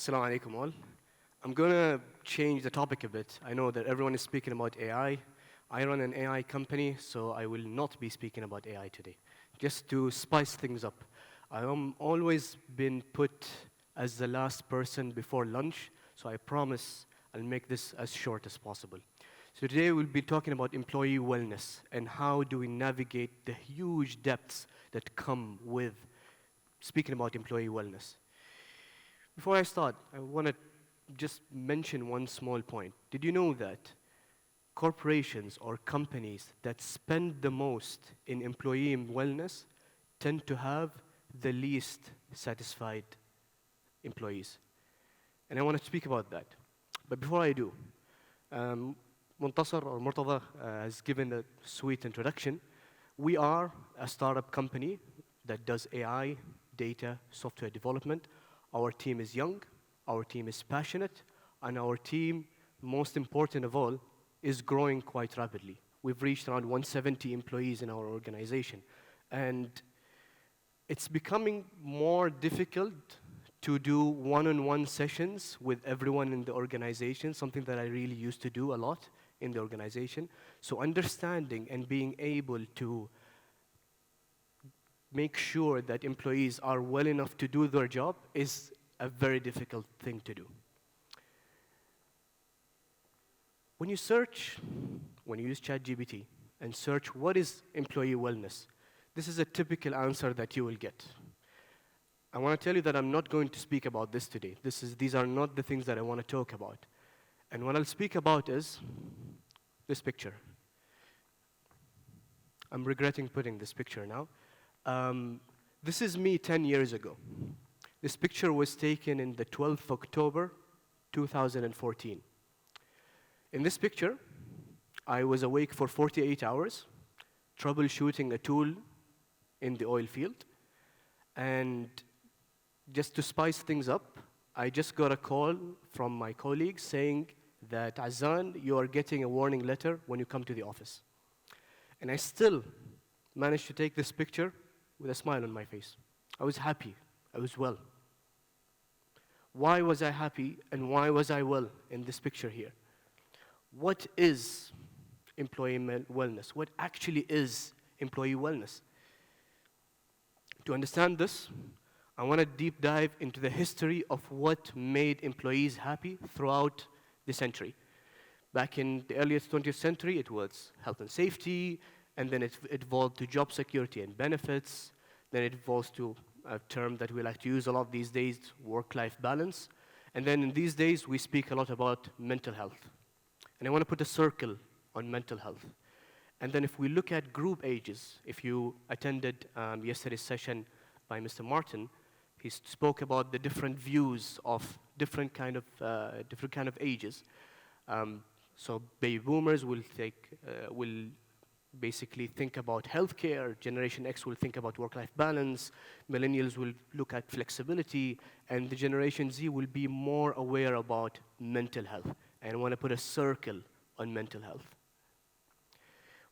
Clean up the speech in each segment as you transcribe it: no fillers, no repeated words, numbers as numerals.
Assalamu alaikum all. I'm going to change the topic a bit. I know that everyone is speaking about AI. I run an AI company, so I will not be speaking about AI today. Just to spice things up. I am always been put as the last person before lunch, so I promise I'll make this as short as possible. So today we'll be talking about employee wellness and how do we navigate the huge depths that come with speaking about employee wellness. Before I start, I want to just mention one small point. Did you know that corporations or companies that spend the most in employee wellness tend to have the least satisfied employees? And I want to speak about that. But before I do, Muntasar or Murtada has given a sweet introduction. We are a startup company that does AI, data, software development. Our team is young, our team is passionate, and our team, most important of all, is growing quite rapidly. We've reached around 170 employees in our organization. And it's becoming more difficult to do one-on-one sessions with everyone in the organization, something that I really used to do a lot in the organization. So understanding and being able to make sure that employees are well enough to do their job is a very difficult thing to do. When you use ChatGPT and search what is employee wellness, this is a typical answer that you will get. I want to tell you that I'm not going to speak about this today. These are not the things that I want to talk about. And what I'll speak about is this picture. I'm regretting putting this picture now. This is me 10 years ago. This picture was taken in the 12th of October, 2014. In this picture, I was awake for 48 hours, troubleshooting a tool in the oil field. And just to spice things up, I just got a call from my colleagues saying that, Azzan, you are getting a warning letter when you come to the office. And I still managed to take this picture with a smile on my face. I was happy. I was well. Why was I happy and why was I well in this picture here? What is employee wellness? What actually is employee wellness? To understand this, I want to deep dive into the history of what made employees happy throughout the century. Back in the earliest 20th century, it was health and safety, and then it evolved to job security and benefits. Then it evolves to a term that we like to use a lot these days, work-life balance. And then in these days, we speak a lot about mental health. And I want to put a circle on mental health. And then if we look at group ages, if you attended yesterday's session by Mr. Martin, he spoke about the different views of different kind of ages. So baby boomers will basically think about healthcare. Generation X will think about work-life balance. Millennials will look at flexibility. And the Generation Z will be more aware about mental health. And I want to put a circle on mental health.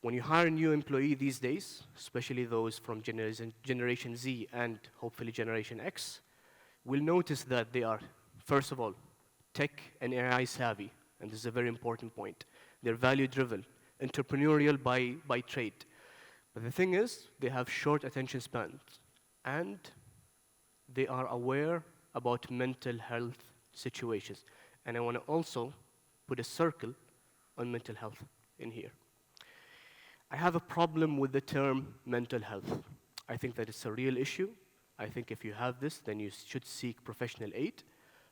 When you hire a new employee these days, especially those from Generation Z and hopefully Generation X, will notice that they are, first of all, tech and AI savvy. And this is a very important point. They're value-driven, entrepreneurial by trade. But the thing is, they have short attention spans, and they are aware about mental health situations. And I want to also put a circle on mental health in here. I have a problem with the term mental health. I think that it's a real issue. I think if you have this, then you should seek professional aid.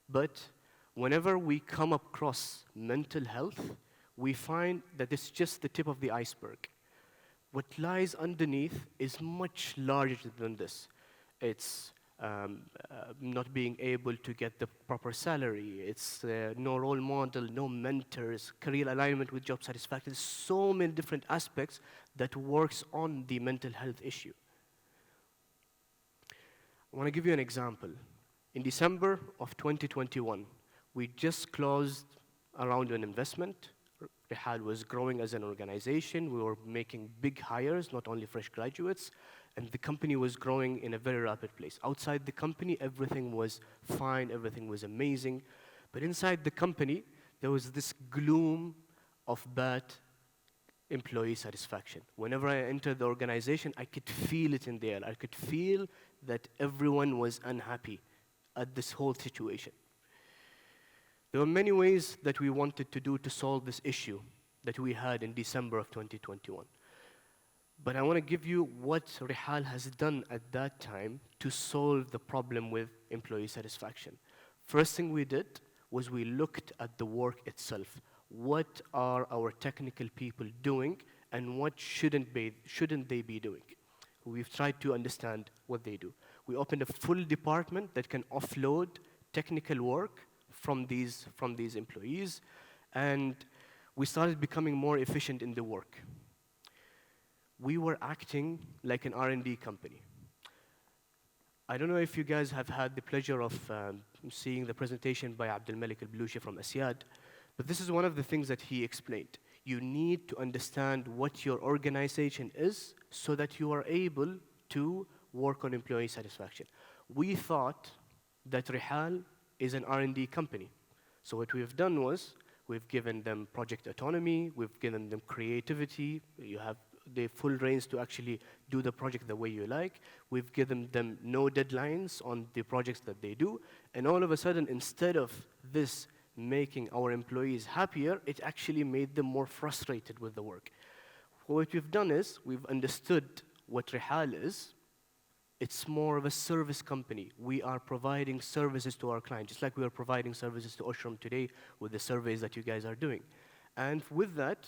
But whenever we come across mental health, we find that it's just the tip of the iceberg. What lies underneath is much larger than this. It's not being able to get the proper salary. It's no role model, no mentors, career alignment with job satisfaction. There's so many different aspects that works on the mental health issue. I want to give you an example. In December of 2021, we just closed around an investment. Rihal was growing as an organization. We were making big hires, not only fresh graduates. And the company was growing in a very rapid pace. Outside the company, everything was fine, everything was amazing. But inside the company, there was this gloom of bad employee satisfaction. Whenever I entered the organization, I could feel it in the air. I could feel that everyone was unhappy at this whole situation. There were many ways that we wanted to do to solve this issue that we had in December of 2021. But I want to give you what Rihal has done at that time to solve the problem with employee satisfaction. First thing we did was we looked at the work itself. What are our technical people doing, and what shouldn't they be doing? We've tried to understand what they do. We opened a full department that can offload technical work from these employees, and we started becoming more efficient in the work. We were acting like an R&D company. I don't know if you guys have had the pleasure of seeing the presentation by Abdelmalik Al-Blushi from Asyad, but this is one of the things that he explained. You need to understand what your organization is so that you are able to work on employee satisfaction. We thought that Rihal is an R&D company. So what we've done was we've given them project autonomy, we've given them creativity, you have the full reins to actually do the project the way you like. We've given them no deadlines on the projects that they do. And all of a sudden, instead of this making our employees happier, it actually made them more frustrated with the work. What we've done is we've understood what Rihal is. It's more of a service company. We are providing services to our clients, just like we are providing services to Oshram today with the surveys that you guys are doing. And with that,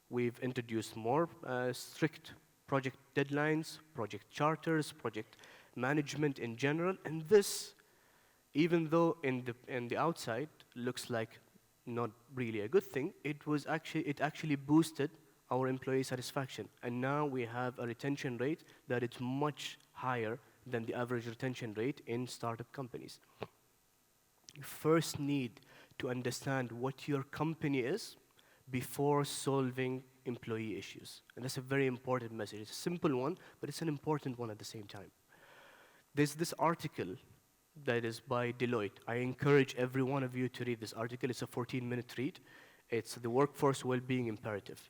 we've introduced more strict project deadlines, project charters, project management in general, and this, even though in the outside looks like not really a good thing, it actually boosted our employee satisfaction. And now we have a retention rate that is much higher than the average retention rate in startup companies. You first need to understand what your company is before solving employee issues. And that's a very important message. It's a simple one, but it's an important one at the same time. There's this article that is by Deloitte. I encourage every one of you to read this article. It's a 14-minute read. It's the workforce well-being imperative.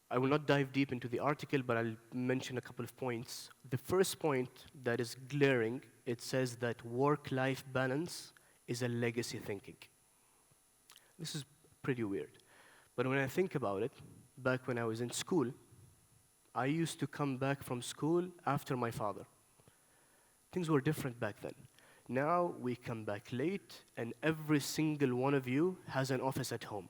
I will not dive deep into the article, but I'll mention a couple of points. The first point that is glaring, it says that work-life balance is a legacy thinking. This is pretty weird. But when I think about it, back when I was in school, I used to come back from school after my father. Things were different back then. Now we come back late, and every single one of you has an office at home.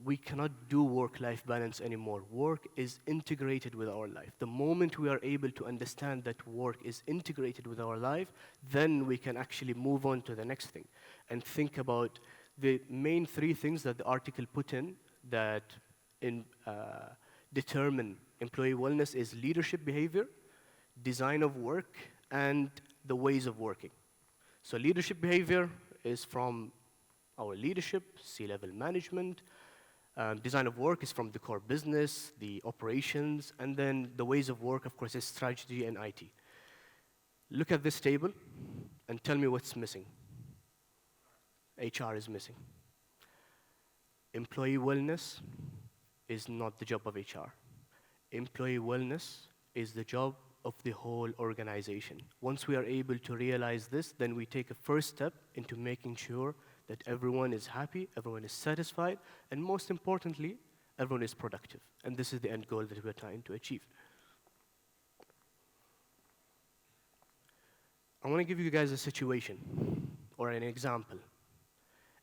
We cannot do work-life balance anymore. Work is integrated with our life. The moment we are able to understand that work is integrated with our life, then we can actually move on to the next thing and think about the main three things that the article put in that determine employee wellness is leadership behavior, design of work, and the ways of working. So leadership behavior is from our leadership, C-level management. Design of work is from the core business, the operations, and then the ways of work, of course, is strategy and IT. Look at this table and tell me what's missing. HR is missing. Employee wellness is not the job of HR. Employee wellness is the job of the whole organization. Once we are able to realize this, then we take a first step into making sure that everyone is happy, everyone is satisfied, and most importantly, everyone is productive. And this is the end goal that we're trying to achieve. I want to give you guys a situation or an example.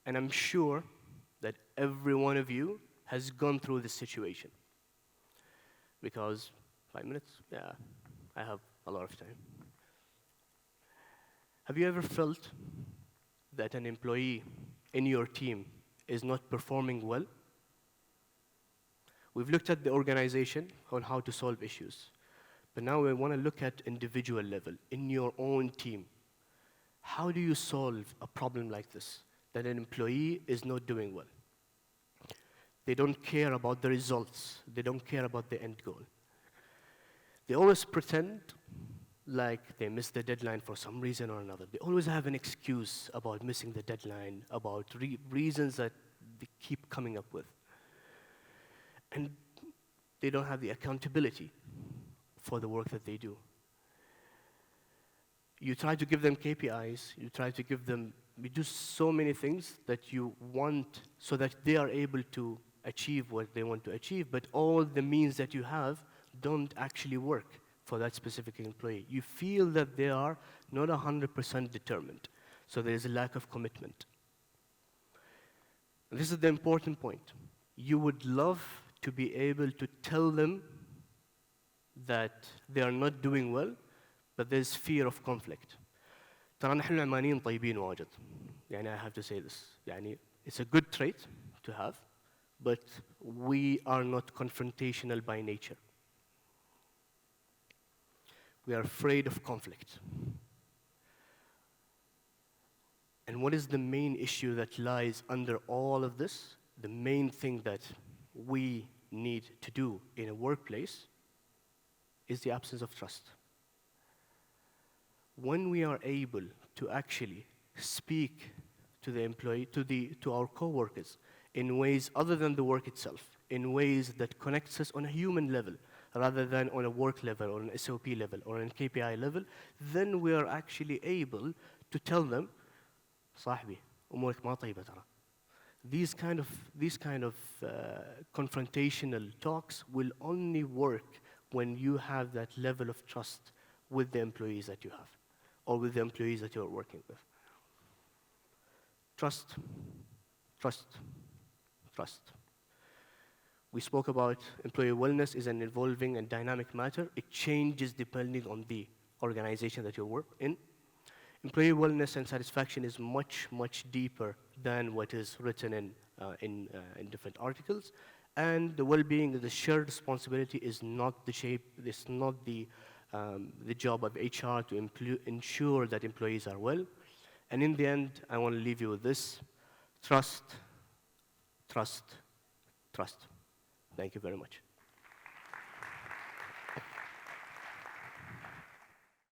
And I'm sure that every one of you has gone through this situation. Because 5 minutes? Yeah, I have a lot of time. Have you ever felt that an employee in your team is not performing well? We've looked at the organization on how to solve issues. But now we want to look at individual level, in your own team. How do you solve a problem like this, that an employee is not doing well? They don't care about the results. They don't care about the end goal. They always pretend like they missed the deadline for some reason or another. They always have an excuse about missing the deadline, about reasons that they keep coming up with. And they don't have the accountability for the work that they do. You try to give them KPIs, you do so many things that you want so that they are able to achieve what they want to achieve, but all the means that you have don't actually work for that specific employee. You feel that they are not 100% determined, so there is a lack of commitment. This is the important point. You would love to be able to tell them that they are not doing well, but there's fear of conflict. ترى نحن العمانيين طيبين واجد. يعني I have to say this. يعني it's a good trait to have, but we are not confrontational by nature. We are afraid of conflict. And what is the main issue that lies under all of this? The main thing that we need to do in a workplace is the absence of trust. When we are able to actually speak to the employee, to our coworkers, in ways other than the work itself, in ways that connects us on a human level, rather than on a work level, or an SOP level, or an KPI level, then we are actually able to tell them, صاحبي, أمورك ما طيبة ترى. These kind of confrontational talks will only work when you have that level of trust with the employees that you have, or with the employees that you're working with. Trust, trust, trust. We spoke about employee wellness is an evolving and dynamic matter. It changes depending on the organization that you work in. Employee wellness and satisfaction is much, much deeper than what is written in different articles. And the well-being, the shared responsibility is not the job of HR to ensure that employees are well. And in the end, I want to leave you with this: trust, trust, trust. Thank you very much.